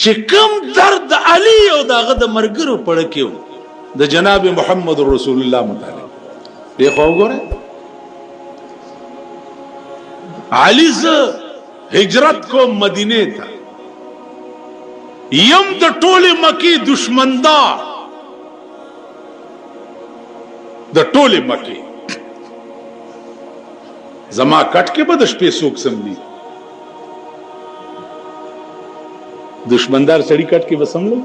چې کوم درد علی او داغه د مرګرو پړ کېو د جناب محمد رسول الله متعلق دی خو وګوره علی ز هجرت کو مدینه ته یم د ټوله مکی دشمندار د ټوله مکی زما کټ کې به د شپې سوک سملی دشمندار سړی کټ کې وسم لو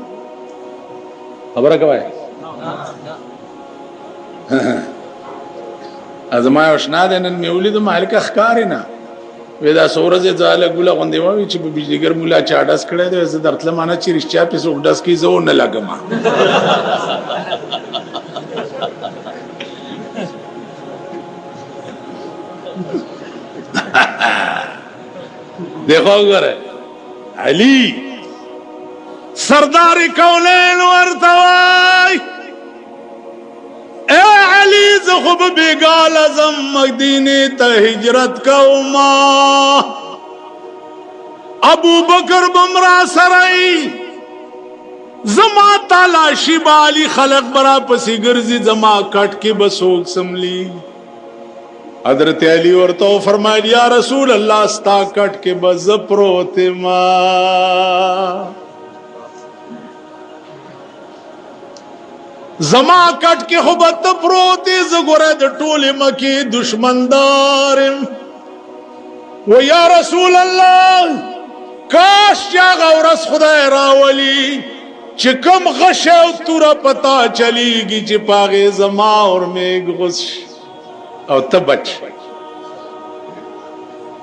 خبره کوي ازما وشنا د نن میولید مالک اخکار نه ودا سورزه زاله ګوله غوندې وای چې په بجلیګر مولا چاډاس کړه د زه درتله مانه چې رښتیا په سوک داس کې زو نه لګم دیکھو غره علی سردار کونین ورتوای اے علی زخب بیگال ازم مدینه ته هجرت کوما ابو بکر بمرا سرائی زما تالاشی بالی خلق برا پسی گرزی زما کٹ کے بسوک سملی حضرت علی ورتو فرمایا یا رسول اللہ ستا کٹ کے بز پروتے ما زما کٹ کے حبت پروتے زگورے د ټول مکی دشمندار و یا رسول اللہ کاش یا غورس خدای راولی چکم غش او تورا پتا چلی گی چی پاغے زما اور میگ غش او تبچ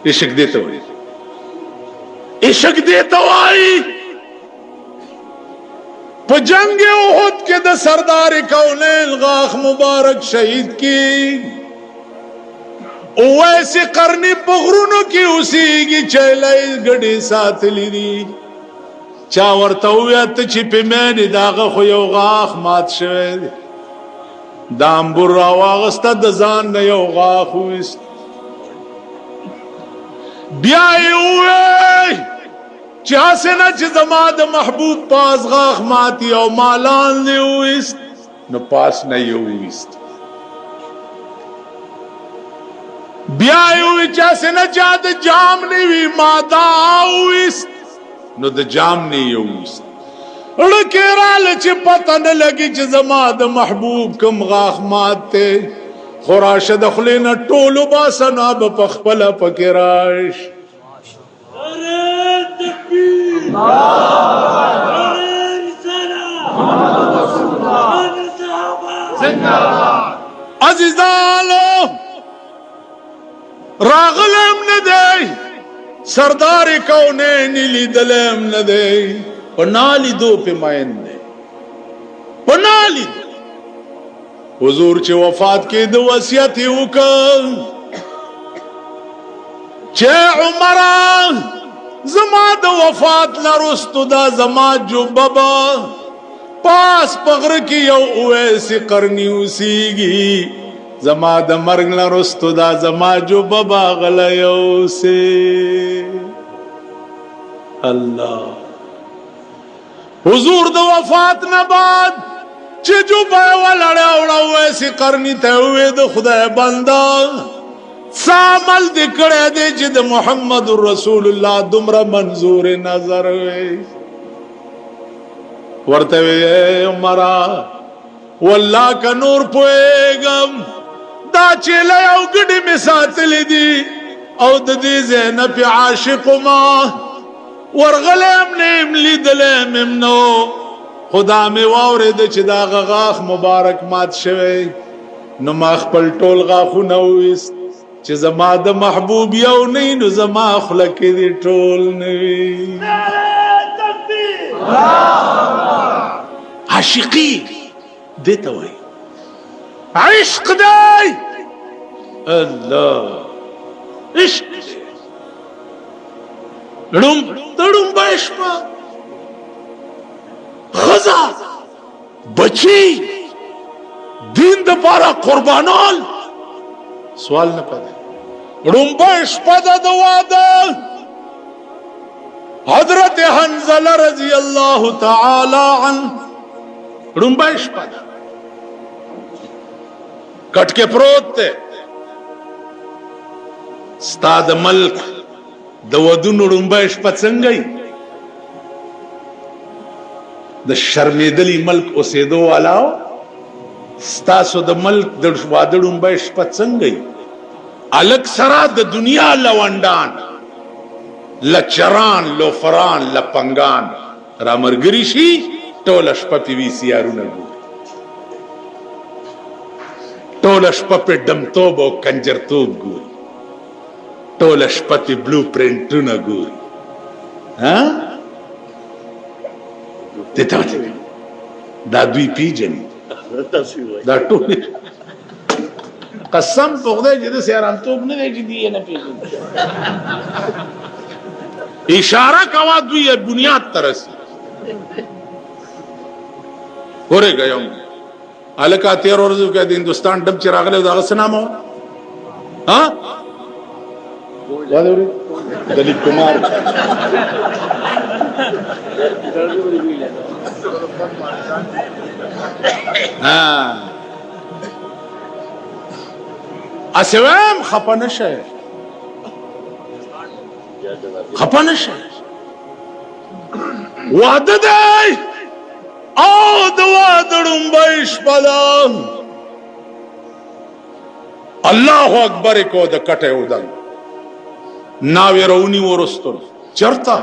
عشق دیتا ہوئی عشق دیتا ہوئی پا جنگ احد کے دا سردار کونین غاخ مبارک شہید کی ویسے قرنی پغرونو کی اسی گی چیلائی گڑی ساتھ لی دی چاورتاویت چی پی مینی داغا خویو غاخ مات شوید دامبور راواغستا دزان نیو غاخ ہوئیست بیائی ہوئی چاسے نا چی زمان دا محبوب پاس غاخ ماتی او مالان لی ہوئیست نو پاس نیو ہوئیست بیائی ہوئی چاسے نا چا دا جام نیوی مادا ہوئیست نو دا جام نیو ہوئیست لکی رال چی پتہ نہ لگی چی زما دا محبوب کم غاخ مات تے خوراش دخلین ٹولو باسنا بپخپلا پکراش عزیزانو راغلم ندے سردار کونین لی دلم ندے پنالی دو پہ مائن دے پنالی دو حضور چے وفات کے دو وصیتی وکر چے عمران زما دو وفات نرستو دا زما جو بابا پاس پغر کی یو اویسی قرنی اسی گی زما دا مرگ نرستو دا زما جو بابا غلیو سے اللہ حضور دو وفات نباد چی جو بیوہ لڑے اوڑا ویسی قرنی تے ہوئے دو خدا بندہ سامل دکڑے دے جد محمد رسول اللہ دمرا منظور نظر ہوئے ورتے ہوئے اے عمرہ واللہ کا نور پوئے گم دا چیلے او گڑی میں ساتلی دی او دی زینب عاشق ماں ورغلیم نیم لیدلیم امنو خدا میں وارد چی دا غاخ مبارک مات شوے نو ما خپل ټول غاخو نویست چی زما دا محبوب یو نی نو زما خلقی دی ټول نوی عاشقی دیتا وی عشق دی اللہ عشق دی لڑم باشپا غزا بچی دین دا پارا قربانال سوال نہ پدے رنبش پدا دوادا حضرت حنزلہ رضی اللہ الله تعالی عنه رنبای شپه کټ کې پروت ته ستا د ملک د ودونو رنبای شپه څنګه د شرمېدلی ملک اوسېدو والاو ستاسو د ملک د واده رنبای شپه څنګه الک سرا د دنیا لوندان لچران لوفران لپنګان را مرګري شي ټول شپه پی وی سی آرونه ګوري ټول شپه په دمتوب او کنجرتوب ګوري ټول شپه په بلو پرنټونه ګوري ها ته دا دوی پیجن دا ټول قسم په خدای چې د سیاران توپ نه دی چې دی نه پیژني اشاره کوا دوی بنیاد ترسي اورے گئم الکا 13 ورځو کې د هندستان ډب چې راغله دا غسنامو ها یادوري دلیپ کمار ها اسوام خپنه شه خپنه شه وعده دی او د وادړم بهش پدام الله اکبر کو د کټه ودان ناوی رونی ورستل چرتا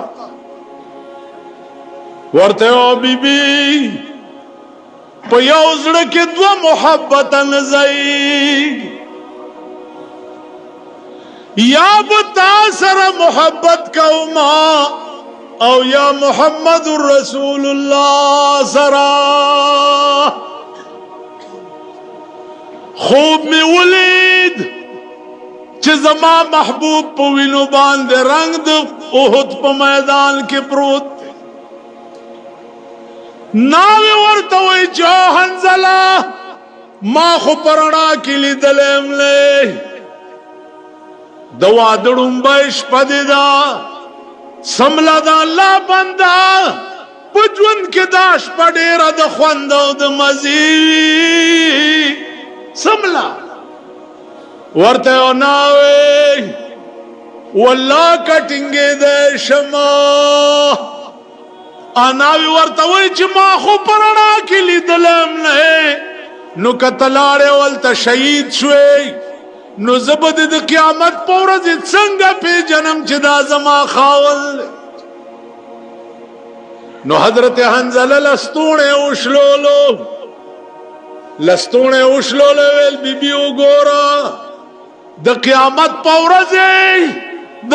ورته او بیبي په یو زړه کې دوه محبت نزای یا بتا سره محبت کوما او یا محمد رسول الله سرا خوب می ولید چې زما محبوب په وینو باندې رنگ د احد په میدان کې پروت ناوی ورته وی چې حنزله ما خو پرنا کې لیدلم له د وادړم بهش پدیدا سملا دا الله بندا پجوند کې داش پډېره د خوند او د مزي سملا ورته ناوي والله کټینګې د شما اناوي ورته وای چې ما خو پرنا کې لیدلم نه نو کتلاړې ولته شهید شوي نو زبد د قیامت پورز څنګه په جنم چې دا زما خاول نو حضرت حنزله لستونه وشلولو ویل بیبي وګورا د قیامت پورز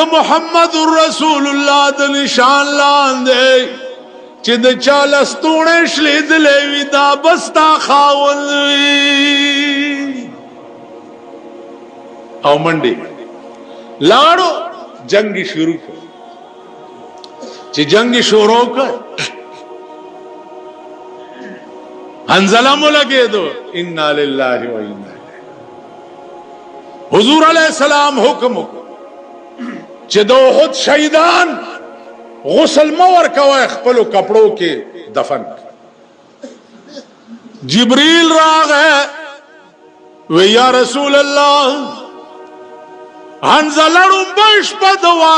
د محمد رسول الله د نشان لاندې چې د چا لستونه شلیدلې وي دا بستا خاول وي او منډي لاړو جنگ شروع کړ چې جنگ شروع کړ حنزله ملګې دو ان لله و انا حضور علیہ السلام حکم چې د احد شهیدان غسل مور کوي خپل کپڑوں کې دفن جبريل راغه و یا رسول الله حنزله رنبش په دوا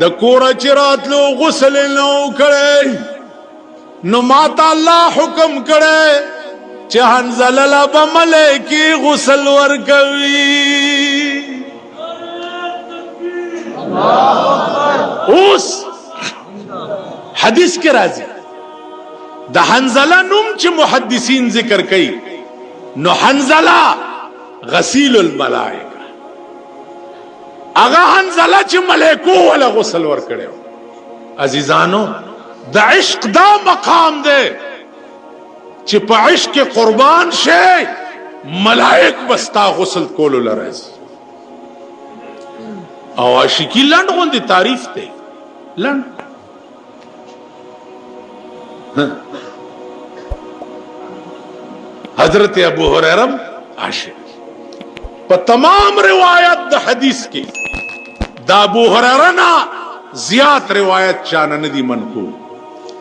د کور چراتلو غسل نو کړي نو ماتا الله حکم کړي چې حنزله لا بملکی غسل ور کوي اوس حدیث کې راځي د حنزله نوم چې محدثین ذکر کوي نو حنزله غسیل الملائکه اغا حنزله چې ملائکو ولا غسل ور کړو عزیزانو د عشق دا مقام دی چې په عشق قربان شي ملائک بستا غسل کولو لرز او عاشقی لند غوندي تعریف دی لند حضرت ابو هريره عاشق په تمام روایت د حدیث کې دا ابو هريره نا زیات روایت چانه ندی منقول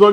2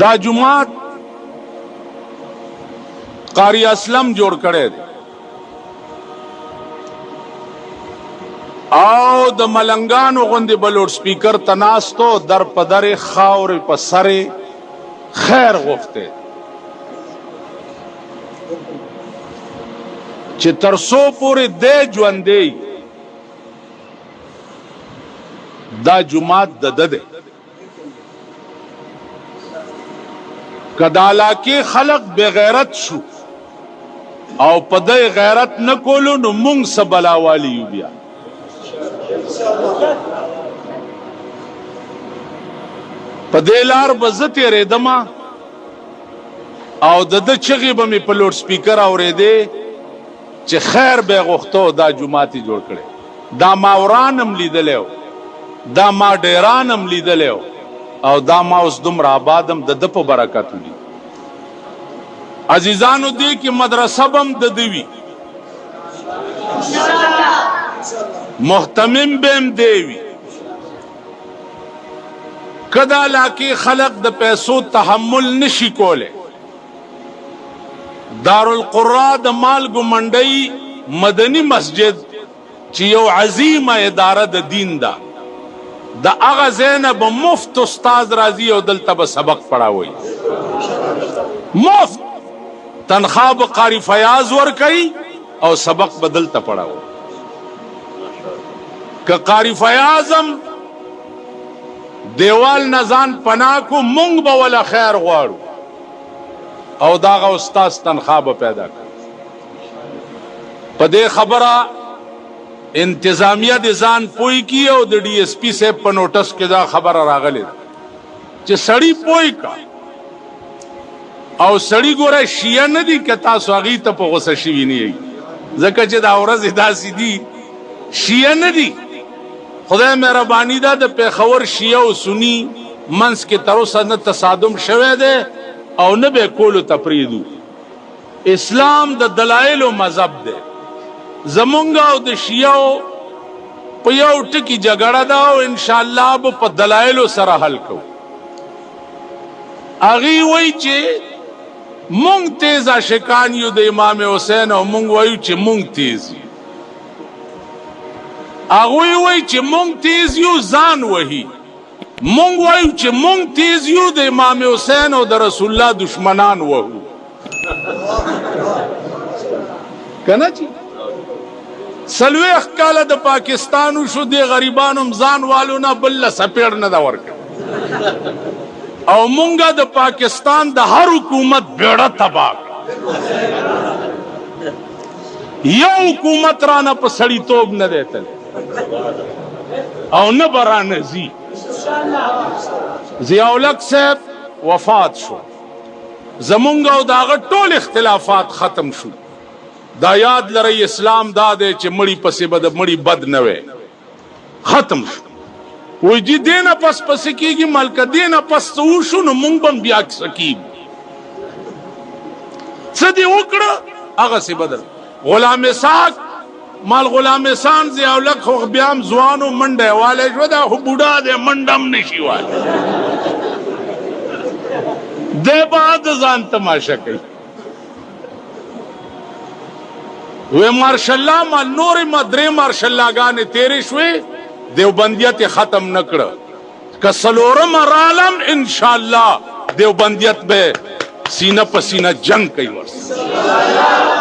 دا جماعت قاری اسلم جوړ کړی دی او د ملنګانو غوندې به لوډ سپیکر ته ناستو در په درې خاورې په سرې خیر غوښتی چې تر څو پورې دی ژوندی دا جماعت د ده دی که د علاقې خلق بغیرت شو او په دی غیرت نه کولو نو مونږ څه بلاوالی یو بیا په دې لار به زه تېرېدمه او د ده چغې به مې په لوډ سپیکر اورېدې چې خیر به یې غوښته دا جومات یې جوړ کړی دا ما وران هم لیدلی و دا ما ډیران هم لیدلی و او دا ما اوس دومره آباد هم د ده په برکت ولي عزیزانو دې کې مدرسه به هم د ده وي محتمم به هم دی وي که د علاقې خلق د پیسو تحمل نشي کولی دارالقرا د مالګو منډۍ مدني مسجد چې یو عظیمه اداره د دین ده د هغه ځای نه به مفت استاد راځي او دلته به سبق پړاوي مفت تنخواه به قاری فیاض ورکوي او سبق به دلته پړاوي که قاری فیاض هم دیوال نه ځان پناه کو مونږ به وله خیر غواړو او داغه استاد تنخواه به پیدا کړ په دې خبره انتظامیه د ځان پوی کی او د ډي اس پي صاحب په نوټس کې دا خبره راغلی چې سړی پوی کا او سړی ګوره شیعه نه دي که تاسو هغې ته په غوسه شوي نه یئ ځکه چې دا ورځې داسې دي شیعه نه دي خدای مهرباني ده د پېښور شیعه او سني منځ کې تر اوسه نه تصادم شوی دی او نه به کولو ته پرېږدو اسلام د دلایلو مذهب دی زمونږ او د شیعو په یو ټکي جګړه ده او انشاءالله به په دلایلو سره حل کوو هغې وایي چې مونږ تیز عاشقان یو د امام حسین او مونږ وایو چې مونږ تیز یو هغوی وایي چې مونږ تیز یو ځان وهي مونږ وایو چې مونږ تیز یو د امام حسین او د رسول الله دشمنان وهو که نه چې 40 کاله د پاکستان وشو دې غریبانو هم ځان والو نه بل له سپېړ نه ده ورکړې او مونږه د پاکستان د هر حکومت بیړه تباه یو حکومت رانه په سړیتوب نه دی تللی او نه به رانه ځي ضیاءالحق صاحب وفات شو زمونږ او د هغه ټول اختلافات ختم شو دا یاد لرئ اسلام دا دی چې مړي پسې به د مړي بد نه وی ختم شو وایي جي دې نه پس پسې کېږي ملکه دې نه پس څه وشو نو مونږ به هم بیا څه کېږو څه دې وکړه هغسې به در غلام اسحاق مال غلام احسان ضیاءالحق خو بیا هم ځوان و منډه یې والی شوه دا خو بوډا دی منډه هم نشي والی دی به د ځان تماشه کوي وی مارشالله ما نورې ما درې مارشاللاګانې تېرې شوې دیوبندیت یې ختم نه کړه که څلورمه رالم انشاءالله دیوبندیت به سینه په سینه جنگ کوي ورسره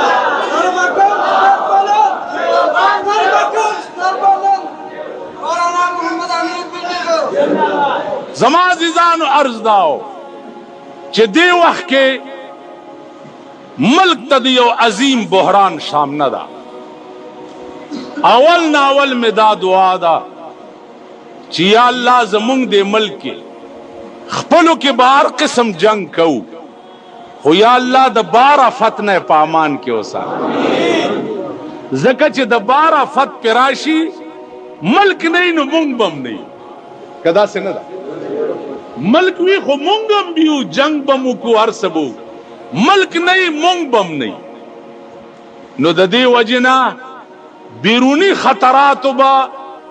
زما عزیزانو عرض داو چې دې وخت کې ملک ته د یو عظیم بحران سامنا ده اول ناول میں دا دعا ده چې یا الله زمونږ دې ملک کې خپلو کې بار قسم جنگ کوو خو یا الله د بار آفت نه په امان کې اوسه ځکه چې د بار آفت پې راشي ملک نه نو مونږ به هم نه که داسې نه ده ملک وي خو مونږ هم بیو جنگ به مو کو هر څه به ملک نه مونږ به هم نه نو د دې وجې نه بیرونی خطراتو به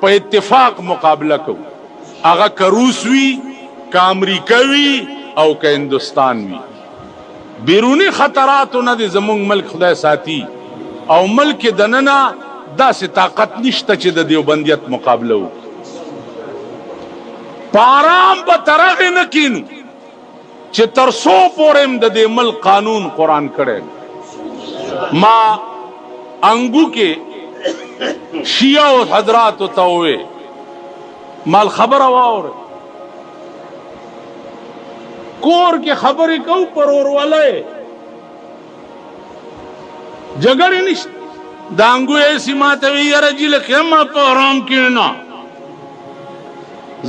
په اتفاق مقابله کوو هغه که روس وي که امریکه وي او که هندوستان وي بیرونی خطراتو نه د زمونږ ملک خدای ساتي او ملک دننه داسې طاقت نشته چې د دیوبندیت مقابله وکړي په آرام به تر هغې نه کینو چې تر څو پورې هم د دې ملک قانون قرآن کړی ما انګو کې شیعه حضراتو ته ووې مال خبره واوره کور کې خبرې کوو پر ورولۍ جګړې نشته د انګو ایسي ما ته وي یاره جي لکه ما په آرام کښېنه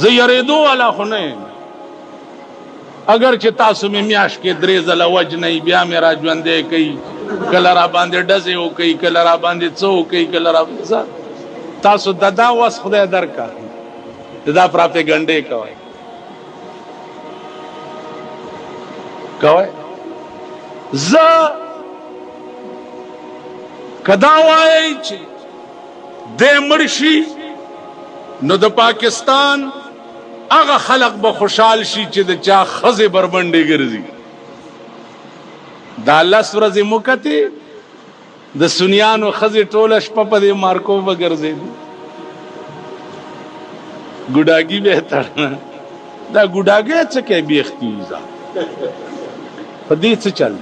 زه یارېدو والا خو نه یم اگر چې تاسو مې میاشت کې 3 ځله وجنئ بیا مې را ژوندی کوي کله را باندې ډزې وکوي کله را باندې څه وکوي کله را تاسو د دا وس خدای درکړه دا پراپیګنډې کوئ زه کدا وایي چې دې مړ شي نو د پاکستان هغه خلق به خوشحال شي چې د چا ښځې بربنډې ګرځي دا 10 ورځې مو کتې د سنیانو ښځې ټوله شپه په دې مارکو به ګرځېدي ګوډاګي به یې تړنه دا ګوډاګی څه کوي بیختي ویزا په دې څه چل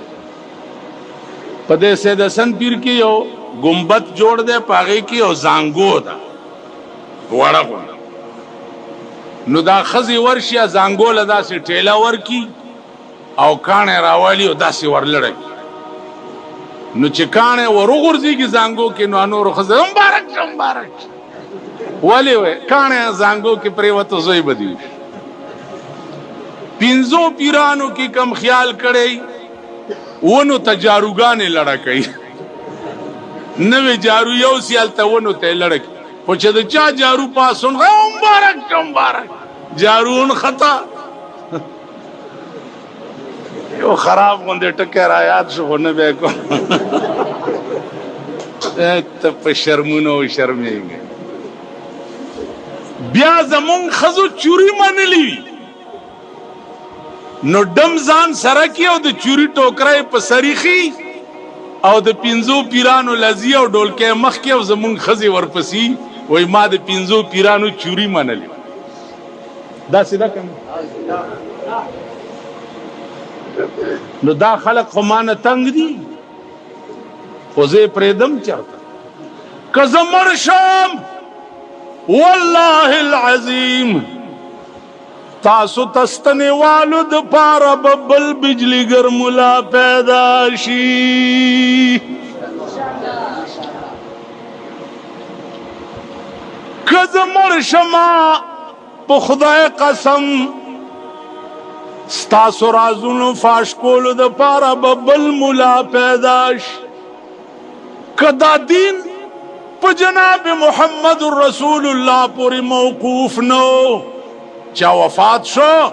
په دې سید حسن پیر کې یو ګمبد جوړ دی په هغې کې یو زانګو ده وړه غونډه نو دا ښځې ورشي زانګو له داسې ټېله ورکي او کاڼی راوالي او داسې ورلړی نو چې کاڼی ور وغورځېږي زانګو کې نو نورو ښځې مبارک شه مبارک شه ولې وی کاڼی زانګو کې پرېوته زوی به دې وشي 5 پیرانو کې کم خیال کړی ونو ته جاروګانې لړه کوي نوې جارو یو سیال ته ونو ته لړه کوي خو چې د چا جارو پاسون مبارک مبارک جارون خطا یو خراب غوندې ټکی را یاد شو خو نه بیا کوم ته په شرمونو شرمېږې بیا زمونږ ښځو چوري منلي وي نو ډم ځان سره کې او د چوري ټوکری په سریخي او د 5 پیرانو لذي او ډولکی مخ کې او زمونږ ښځې ورپسې وای ما د 5 پیرانو چوري منلې داسې ده که نو دا خلق خو مانه تنګ دي خو زه یې پرېږدم چېرته که زه مړ شم والله العظیم تاسو تستنیوالو د پاره به بل بجلیګر ملا پیدا شي که زه مړ شمه په خدای قسم ستاسو رازونو فاش کولو د پاره به بل ملا پیدا شي که دا دین په جناب محمد رسول الله پورې موقوف نو چا وفات شو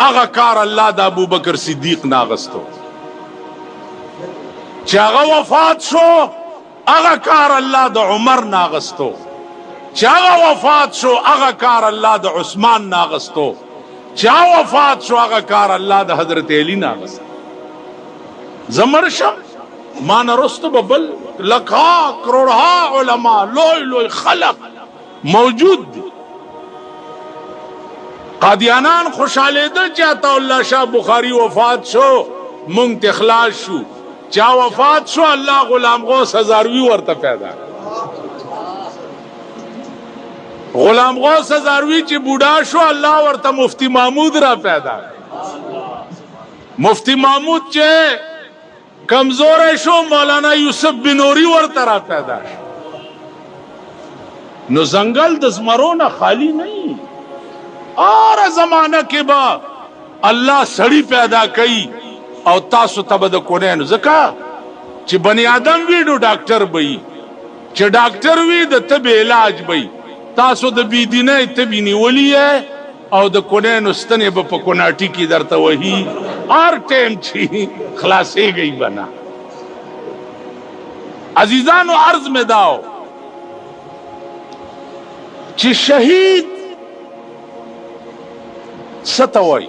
هغه کار الله د ابوبکر صدیق ناغستو چا هغه وفات شو هغه کار الله د عمر ناغستو چا هغه وفات شو هغه کار الله د عثمان ناغستو چا وفات شو هغه کار الله د حضرت علی ناغستو زمرشم ما نرستو ببل لکها کروڑها علماء لوی لوی خلق موجود دی قادیانان خوشحاله ده چې عطا الله شاه بخاری وفات شو مونږ ته خلاص شو چا وفات شو الله غلام غوث هزاروی ورته پیدا غلام غوث هزاروی چې بوډا شو الله ورته مفتی محمود را پیدا مفتی محمود چې کمزور شو مولانا یوسف بنوری ورته را پیدا شو نو زنګل د زمرو نه خالی نه اور زمانہ کې با الله سړی پیدا کړي او تاسو ته به د کونینو ځکه چې بنی آدم وي نو ډاکټر وي چې ډاکټر وي د طب علاج وي تاسو د بيدینه طبي نیولې او د کونینو ستنې به په کوناټي کې درته وهي هر ټیم چې خلاصې گئی بنا عزیزانو عرض میں داو چې شهید ستوي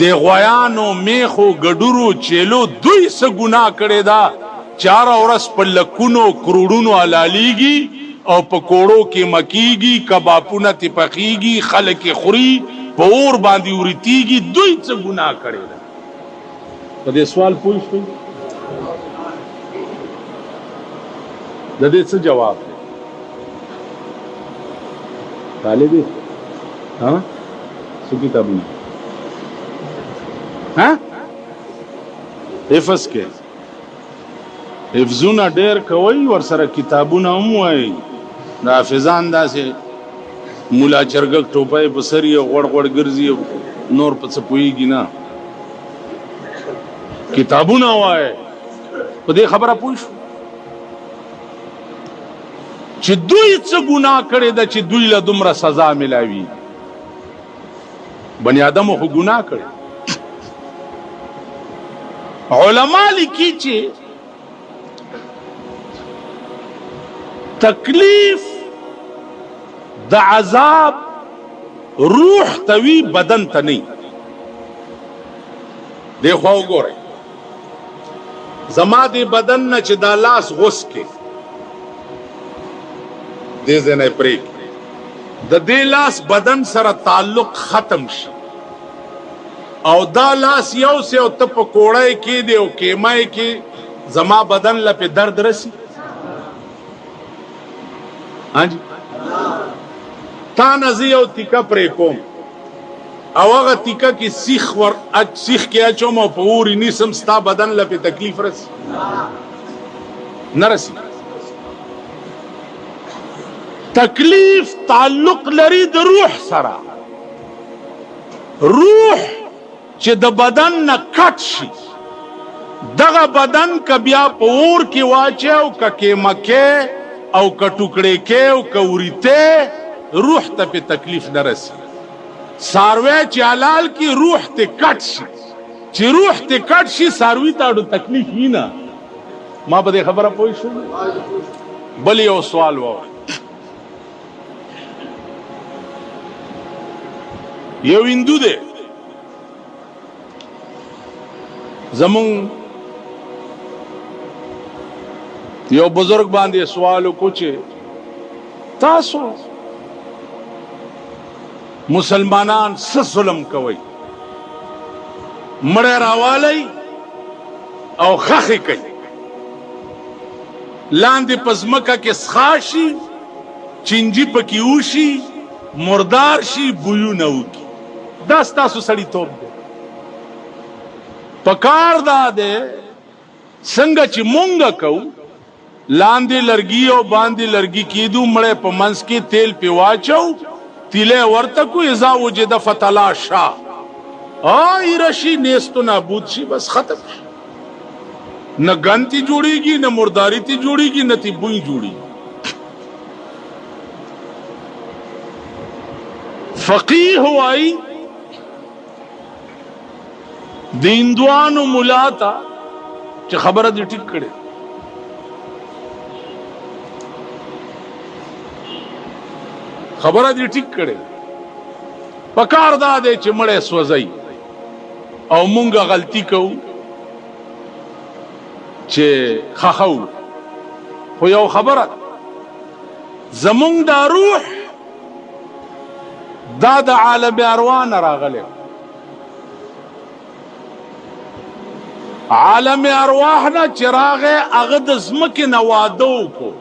د غویانو میخو ګډورو چیلو دوی څه ګناه کړې ده چار ورځ په لکونو کروڑونو حلالیږي او په کوړو کې مکیږي کبابونه تی پخیږي خلک خوري په اور باندې ورتیږي دوی څه ګناه کړې ده په دې سوال پوښتنه د دې څه جواب دی طالب ها څه کتابونه ها حفظ کې حفظونه ډېر کوي ورسره کتابونه هم وایي د حافظان داسې مولا چرګک ټوپۍ په سر یې غوړ غوړ ګرځي نور په څه پوهېږي نه کتابونه وایي په دې خبره پوه شو چې دوی څه ګناه کړې ده چې دوی له دومره سزا ملاوي بني آدمو خو ګناه کړي علما لیکي چې تکلیف د عذاب روح توی بدن ته نه دی خو وګورئ زما دی بدن نه چې دا لاس غوس کې دې ځنه پرې د دې لاس بدن سره تعلق ختم شي او دا لاس یو سه او ته په کوړای کې دی او کېمای کې زما بدن لپاره درد رسی هانجی تا نزی او تیکا پرې کوم او هغه تیکا کې سیخ ور سیخ کې اچوم او په اوري نیسم ستا بدن لپاره تکلیف رسی نه رسی تکلیف تعلق لري د روح سره روح چې د بدن نه کټ شي دغه بدن که بیا په اور کې واچي او که کېمکې او که ټوکړې کې او که وریته روح ته په تکلیف نه رسي څاروی چې حلال کې روح ته کټ شي چې روح ته کټ شي څاروي ته اړو تکلیف وي نه ما په دې خبره پوه شو بل یو سوال واورئ یو هندو دی زمون یو بزرگ باندې سوال وکړو چې تاسو مسلمانان څه ظلم کوي مړی راوالی او خخې کوي لاندې په ځمکه کې څښا شي چینجي پکې وشي مردار شي بویونه وکړي دا ستاسو سړیتوب دی پکار دا دی څنګه چې مونږه کوو لاندې لرګي او باندې لرګي کېدو مړی په منځ کې تیل پې واچو تیلی ورته کو اذا وجد فتلاشا ایره شي نیست و نابود شي بس ختم شي نه ګن تی جوړېږي نه مرداري تی جوړېږي نه تی بوی جوړېږي فقیه وایي د هندوانو ملا ته چې خبره دې ټیک کړې خبره دې ټیک کړې پکار دا دی چې مړی سوځي او مونږه غلطي کوو چې خخو خو یو خبره زمونږ دا روح دا د عالم ارواح نه راغلی عالم ارواح نه چې راغی هغه د ځمکې نه واده وکړو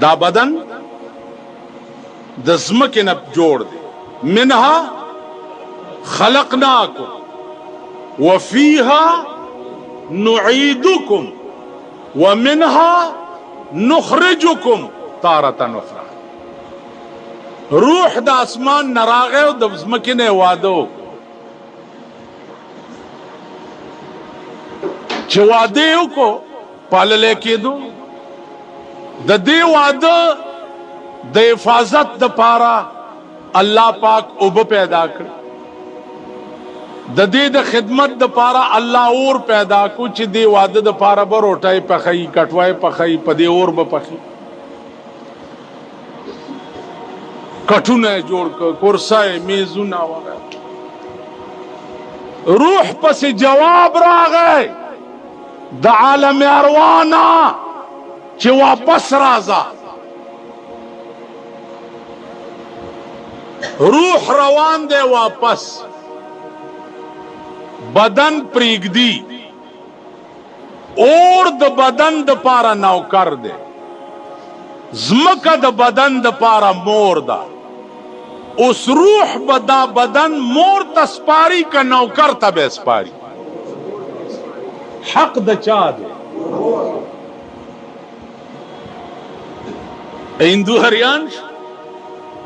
دا بدن د ځمکې نه جوړ دی منها خلقناکم وفيها نعيدكم ومنها نخرجكم تارة أخرى روح د اسمان نه راغی او د ځمکې نه واده چې واده وکړو پاللی کېدو د دې واده د حفاظت د پاره الله پاک اوبه پیدا کړ د دې د خدمت د پاره الله اور پیدا کو چې دې واده د پاره به روټۍ پخی کټوای پخی په دې اور به پخی کټونه جوړ ک کرسای میزونه وغیرہ روح پس جواب راغی د عالم اروانا چې واپس راځه روح روان دی واپس بدن پریږدي اور د بدن د پاره نوکر دی زمکه د بدن د پاره مور ده اوس روح بدا بدن مور تسپاری کا نوکر تب اسپاری حق د چا دی هندو هریان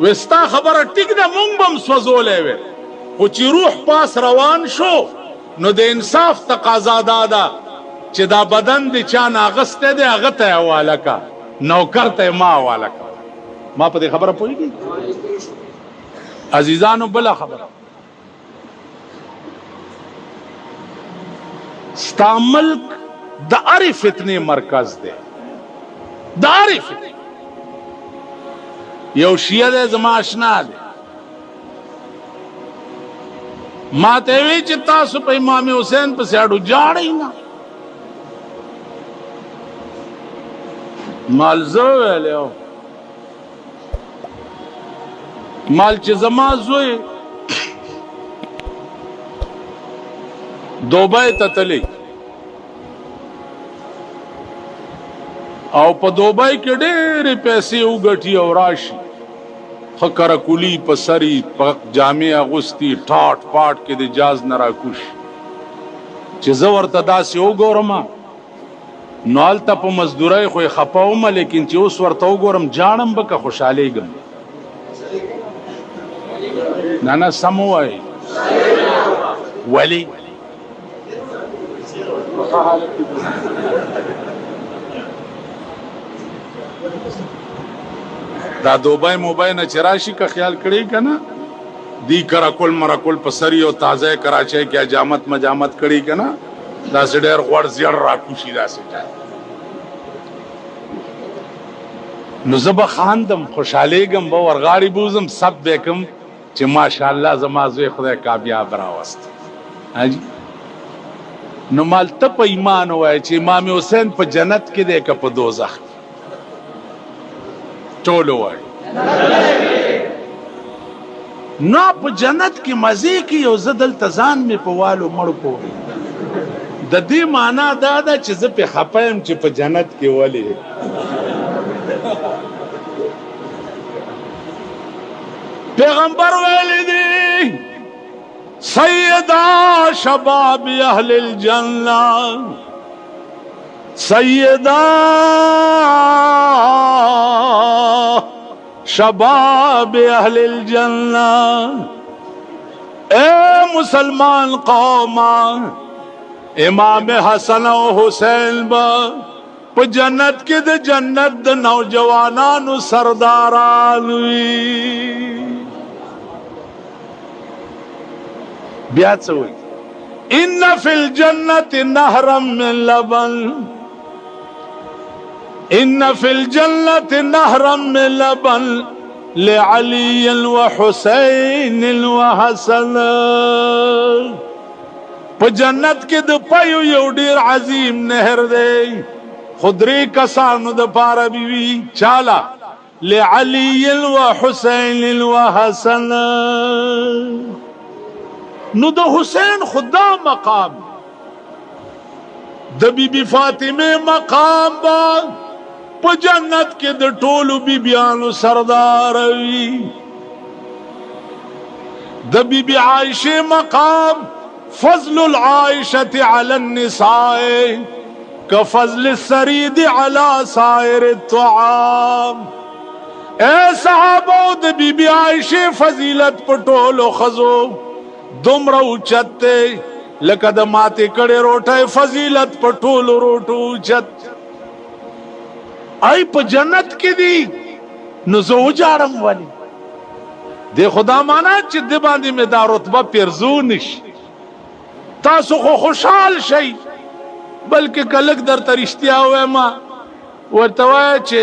وستا خبره ټیک ده مونږ بم سوزولې وې خو چې روح پاس روان شو نو د انصاف تقاضا ده چې دا بدن د چا ناغسته دی هغه ته حواله کا نوکر ته ما حواله کا ما په دې خبره پوهیږي عزیزانو بلا خبره ستا ملک د اری فتنې مرکز دی د اری فتنې یو شیعه دی زما اشنا دی ما ته وی چې تاسو په امام حسین په ساړو جاړی نه مال زو ویلو مال چې زما زوی دوبای ته تلی او په دوبای کې ډېرې پیسې وګټي او راشي خکر کولی په سری په جامع اغوستی ټاټ پاټ کې د جاز نه راکوش چې زه ورته داسې وګورم نو هلته په مزدورۍ خو یې خفه ومه لیکن چې اوس ورته وګورم جاړم به که خوشحالېږم نه سم ووایي ولې دا دوبای موبای نه چې راشي که خیال کړی که نه دی کراکل مراکل په سری او تازه کراچۍ کې حجامت مجامت کړي که نه داسې ډېر غوړ زیړ راکوشي داسې نو زه به خاندم خوشحالېږم به ورغاړې بوزم سب به کم چې ماشاءالله زما زوی خدای کامیاب راوست نو مال ته په ایمان ووایه چې امام حسین په جنت کې دی که په دوزخ ټول ووایي نو په جنت کې مزې کې یو زه دلته ځان مې په والو مړ کو د دې معنا دا ده چې زه پې خفه یم چې په جنت کې ولې پیغمبر ویلی دی سیدہ شباب اہل الجنہ سیدہ شباب اہل الجنہ اے مسلمان قوم امام حسن و حسین با پا جنت کے دے جنت دے نوجوانانو سردارانوی بیات سوئی ان فی الجنت نہرم من لبن ان فی الجنت نہرم من لبن لعلی و حسین و حسن پا جنت کے دے پایو یو دیر عظیم نہر دے خدری کسانو د پارا بیوی چالا لعلی و حسین و حسن نو د حسین خدا مقام د بی بی فاطمه مقام با په جنت کې د ټولو be بیانو Sardar we the be be Ayesha مقام فضل العائشه علی النساء كفضل السريد على سائر الطعام اے صحابو د بی بی عائشہ فضیلت پټولو خزو دومره اوچته لکه د ماته کړه روټه فضیلت پټولو روټو اوچت ای په جنت کې دی نو زه وجاړم ولی د خدا معنا چې د باندې مې دا رتبه پیرزو نشي تاسو خو خوشحال شئ بلکې کلک در ترشتیا وای ما ورته وای چې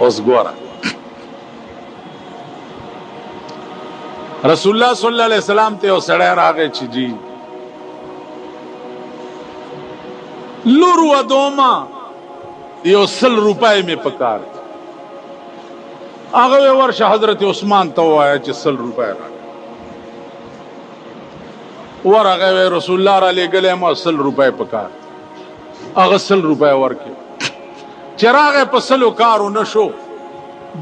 اوس ګوره رسول الله صلی الله علیه وسلم ته یو سړی راغی چې جی لور و دوما یو 100 روپۍ می پکار هغه ورشه حضرت عثمان ته وایا چې 100 روپۍ ورغه رسول الله را لګلې ما 100 روپۍ پکار هغه 100 روپۍ ورکې چراغ په 100 کارو نشو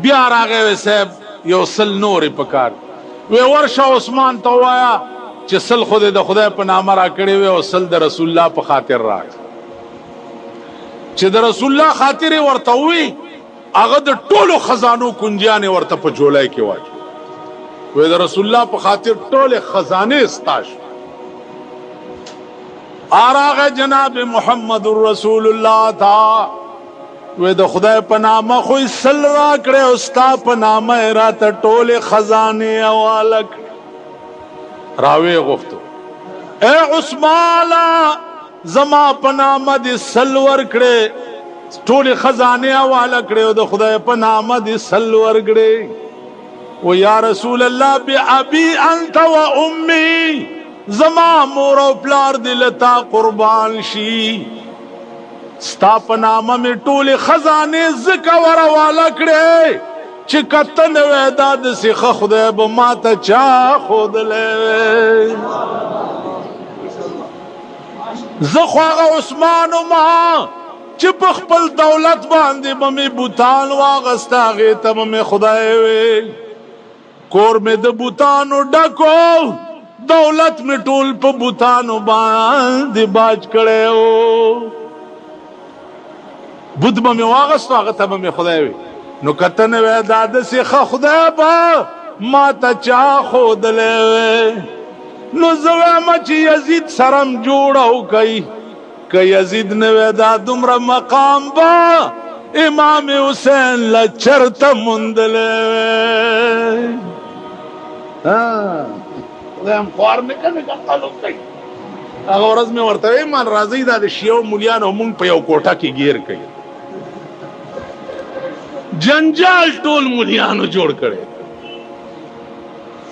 بیا راغه صاحب یو 100 نور پکار وی ورشه عثمان ته وایا چې 100 خود د خدای په نامه را کړی وي او 100 د رسول الله په خاطر راک چې د رسول الله خاطر ورته وي هغه د ټولو خزانو کنجیانې ورته په جولای کې واچ وی د رسول الله په خاطر ټول خزانه استاش آراغه جناب محمد رسول الله تا وی د خدای په نامه خو سل را کړه او ستا په نامه را ته ټول خزانه اوالک راوی غفتو اے عثمان زما په نامه دې سل ور کړه ټول خزانه اوالک کړه او د خدای په نامه دې سل ور کړه و یا رسول الله بأبي انت و امي زما مور او پلار دې لتا قربان شي ستا په نامه می ټول خزانه زکه ورواله کړې چې کتن وې دا د سیخه خدای به ماته چا خودلې زه خو هغه عثمان ما چې په خپل دولت باندې به مې بوتان واغسته هغې ته به مې خدای وې کور مې د بوتانو ډکو دولت مې ټول په بوتانو باندې باج کړی و بود به مې واغستو هغه ته به مې خدای وي نو که ته نه وې دا داسې ښه خدای به ما ته چا ښودلی وی نو زه وایم چې یزید سره م جوړه وکئ که یزید نه وې دا دومره مقام به امام حسین له چرته موندلی وی خدای هم خوار نه که نه تعلق کوي هغه ورځ مې ورته وی مان راځئ دا د شیعو مولیانو مونږ په یو کوټه کې ګیر کوي جنجال ټول مولیانو جوړ کړي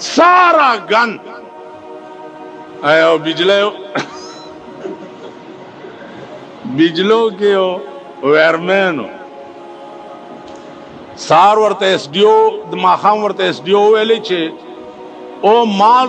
سارا گن آیا بجلو کې ویرمنو سار ورته ایس ډی او د ماخام ورته ایس ډی او ویلې چې او مال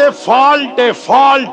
ته فالٹ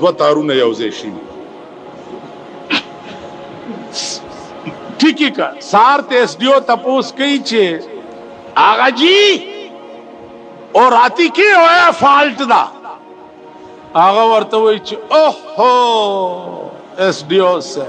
دوه تارونه یوځای شي ٹھیک کا سار ته اس ډیو تپوس کوي چې آغا جی اور راتی کې ہویا فالٹ دا آغا ورته وای چې اوہو اس ڈیو سے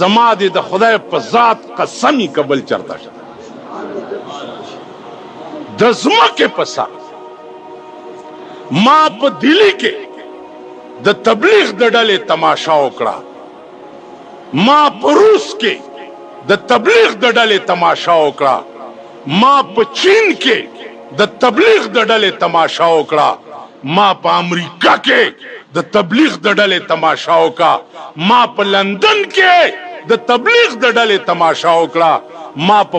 زما دې د خدای په ذات قسمی قبل چرتا شه د زمکه په سر ما په دلی کې د تبلیغ د ډلې تماشا وکړه ما په روس کې د تبلیغ د ډلې تماشا وکړه ما په چین کې د تبلیغ د ډلې تماشا وکړه ما په امریکا کې د تبلیغ د ډلې تماشا وکړه ما په لندن کې د تبلیغ د ډلې تماشا وکړه ما په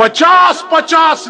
50-50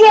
2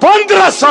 1500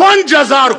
5000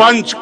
5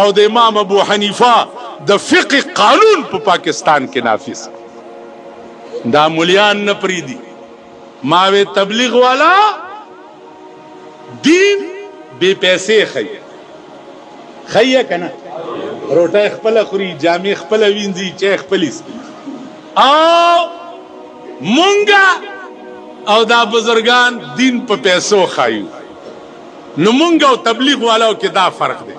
او د امام ابو حنیفه د فقه قانون په پاکستان کې نافذ. دا مولیان نه پریدي. ماوی تبلیغ والا دین بے پیسې خیه کنه، روټه خپل خوري، جامې خپل وینځي، چې خپل او مونږه او دا بزرگان دین په پیسو خایو. نو مونږ او تبلیغ والاو کې دا فرق دی،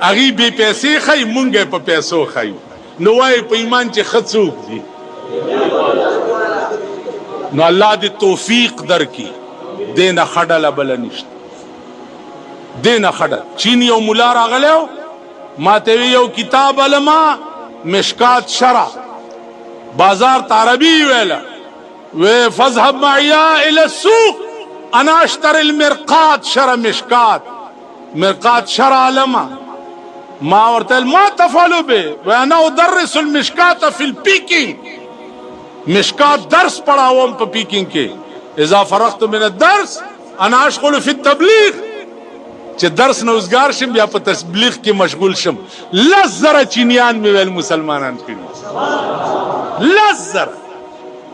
هغه بے پیسې خای، مونږ په پیسو خایو. نو وای په ایمان چې خڅوک دي. نو الله دې توفیق درکړي. دینه خډله بل نشته، دینه خډل. چین یو مولا راغلو ما ته یو کتاب علما مشکات شرع بازار عربی ویلا و فذهب معي الى السوق انا اشتري المرقات شرع مشکات مرقات شرع علما. ما ورته ما تفعلوا به وانا ادرس المشکات في البيكينج. مشکات درس پڑھاوم په پیکینگ کې. اذا فرغت من الدرس انا اشغل في التبلیغ. چې درس نوزګار شم بیا په تبلیغ کې مشغول شم. 10,000 چینیان مې ویل مسلمانان کړي، 10,000.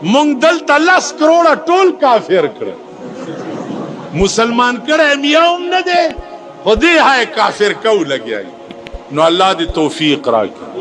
مونږ دلته 10 کروڑه ټول کافر کړ، مسلمان کړه میاوم نه دی، خو دې هاي کافر کو لګیای. نو الله دې توفیق راکړي.